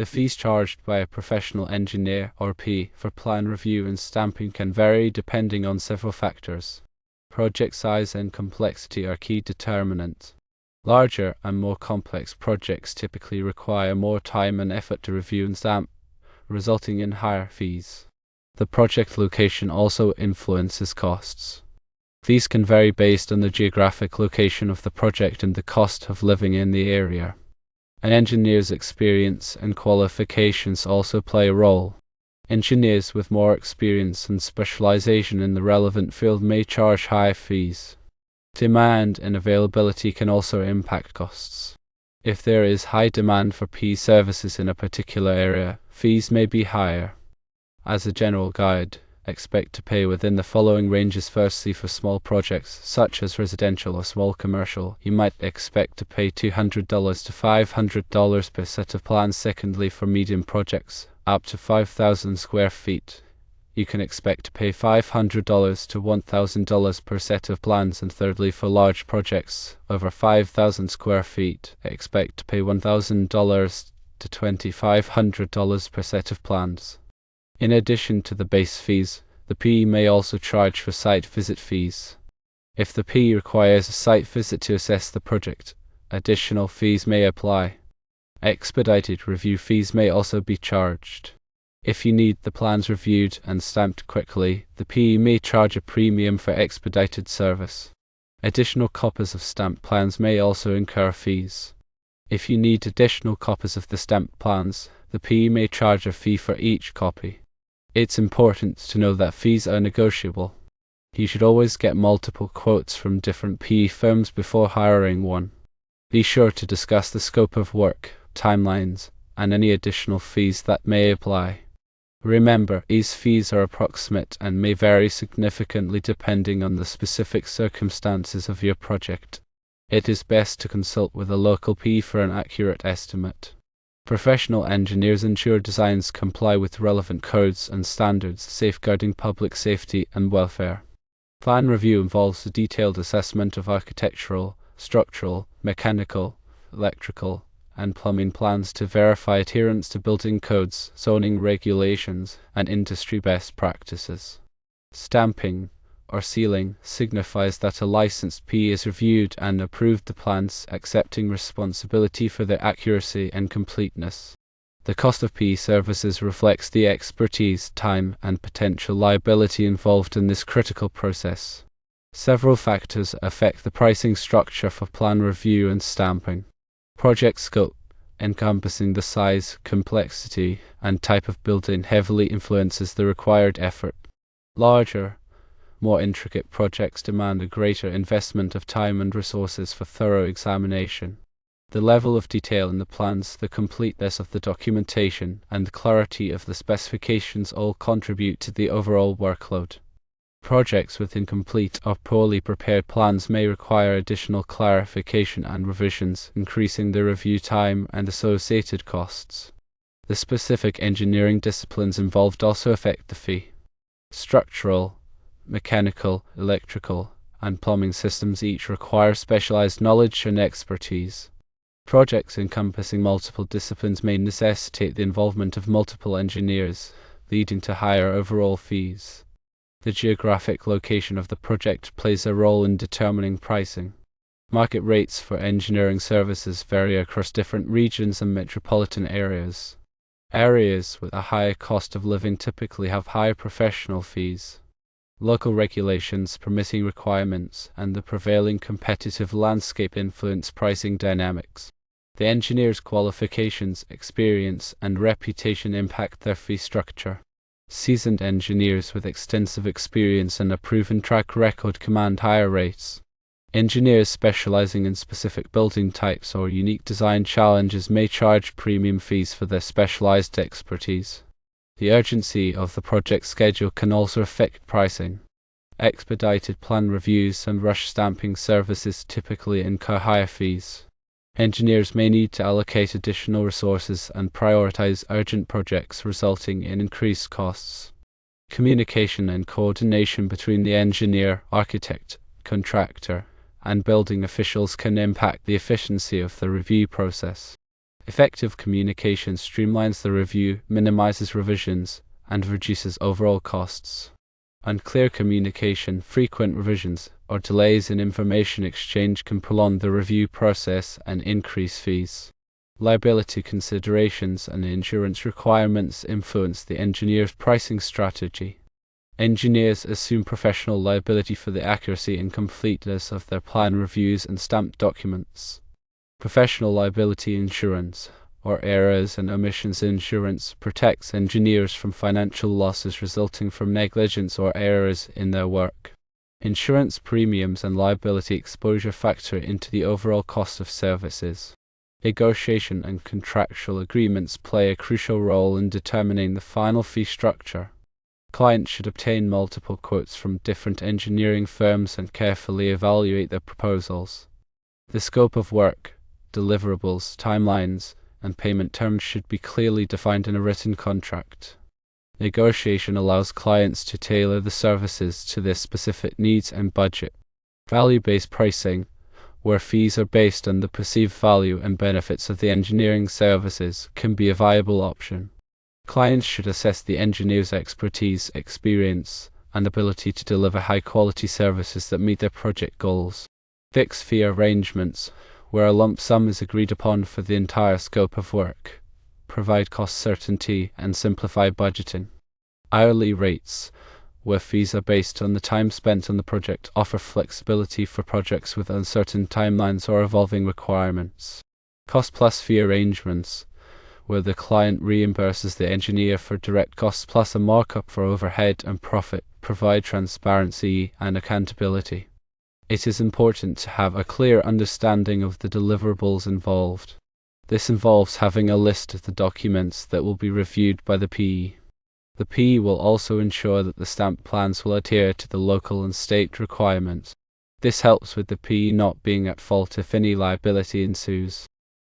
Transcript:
The fees charged by a professional engineer or P for plan review and stamping can vary depending on several factors. Project size and complexity are key determinants. Larger and more complex projects typically require more time and effort to review and stamp, resulting in higher fees. The project location also influences costs. Fees can vary based on the geographic location of the project and the cost of living in the area. An engineer's experience and qualifications also play a role. Engineers with more experience and specialization in the relevant field may charge high fees. Demand and availability can also impact costs. If there is high demand for P services in a particular area, fees may be higher. As a general guide, expect to pay within the following ranges. Firstly, for small projects, such as residential or small commercial, you might expect to pay $200 to $500 per set of plans. Secondly, for medium projects, up to 5,000 square feet, you can expect to pay $500 to $1,000 per set of plans. And thirdly, for large projects over 5,000 square feet, expect to pay $1,000 to $2,500 per set of plans. In addition to the base fees, the P may also charge for site visit fees. If the P requires a site visit to assess the project, additional fees may apply. Expedited review fees may also be charged. If you need the plans reviewed and stamped quickly, the P may charge a premium for expedited service. Additional copies of stamped plans may also incur fees. If you need additional copies of the stamped plans, the P may charge a fee for each copy. It's important to know that fees are negotiable. You should always get multiple quotes from different P firms before hiring one. Be sure to discuss the scope of work, timelines, and any additional fees that may apply. Remember, these fees are approximate and may vary significantly depending on the specific circumstances of your project. It is best to consult with a local P for an accurate estimate. Professional engineers ensure designs comply with relevant codes and standards safeguarding public safety and welfare. Plan review involves a detailed assessment of architectural, structural, mechanical, electrical, and plumbing plans to verify adherence to building codes, zoning regulations, and industry best practices. Stamping or sealing signifies that a licensed P is reviewed and approved the plans, accepting responsibility for their accuracy and completeness. The cost of P services reflects the expertise, time, and potential liability involved in this critical process. Several factors affect the pricing structure for plan review and stamping. Project scope, encompassing the size, complexity, and type of building, heavily influences the required effort. Larger, more intricate projects demand a greater investment of time and resources for thorough examination. The level of detail in the plans, the completeness of the documentation, and the clarity of the specifications all contribute to the overall workload. Projects with incomplete or poorly prepared plans may require additional clarification and revisions, increasing the review time and associated costs. The specific engineering disciplines involved also affect the fee. Structural, mechanical, electrical, and plumbing systems each require specialized knowledge and expertise. Projects encompassing multiple disciplines may necessitate the involvement of multiple engineers, leading to higher overall fees. The geographic location of the project plays a role in determining pricing. Market rates for engineering services vary across different regions and metropolitan areas. Areas with a higher cost of living typically have higher professional fees. Local regulations, permitting requirements, and the prevailing competitive landscape influence pricing dynamics. The engineer's qualifications, experience, and reputation impact their fee structure. Seasoned engineers with extensive experience and a proven track record command higher rates. Engineers specializing in specific building types or unique design challenges may charge premium fees for their specialized expertise. The urgency of the project schedule can also affect pricing. Expedited plan reviews and rush stamping services typically incur higher fees. Engineers may need to allocate additional resources and prioritize urgent projects, resulting in increased costs. Communication and coordination between the engineer, architect, contractor, and building officials can impact the efficiency of the review process. Effective communication streamlines the review, minimizes revisions, and reduces overall costs. Unclear communication, frequent revisions, or delays in information exchange can prolong the review process and increase fees. Liability considerations and insurance requirements influence the engineer's pricing strategy. Engineers assume professional liability for the accuracy and completeness of their plan reviews and stamped documents. Professional liability insurance, or errors and omissions insurance, protects engineers from financial losses resulting from negligence or errors in their work. Insurance premiums and liability exposure factor into the overall cost of services. Negotiation and contractual agreements play a crucial role in determining the final fee structure. Clients should obtain multiple quotes from different engineering firms and carefully evaluate their proposals. The scope of work, deliverables, timelines, and payment terms should be clearly defined in a written contract. Negotiation allows clients to tailor the services to their specific needs and budget. Value-based pricing, where fees are based on the perceived value and benefits of the engineering services, can be a viable option. Clients should assess the engineer's expertise, experience, and ability to deliver high-quality services that meet their project goals. Fixed fee arrangements, where a lump sum is agreed upon for the entire scope of work, provide cost certainty and simplify budgeting. Hourly rates, where fees are based on the time spent on the project, offer flexibility for projects with uncertain timelines or evolving requirements. Cost-plus fee arrangements, where the client reimburses the engineer for direct costs plus a markup for overhead and profit, provide transparency and accountability. It is important to have a clear understanding of the deliverables involved. This involves having a list of the documents that will be reviewed by the PE. The PE will also ensure that the stamped plans will adhere to the local and state requirements. This helps with the PE not being at fault if any liability ensues.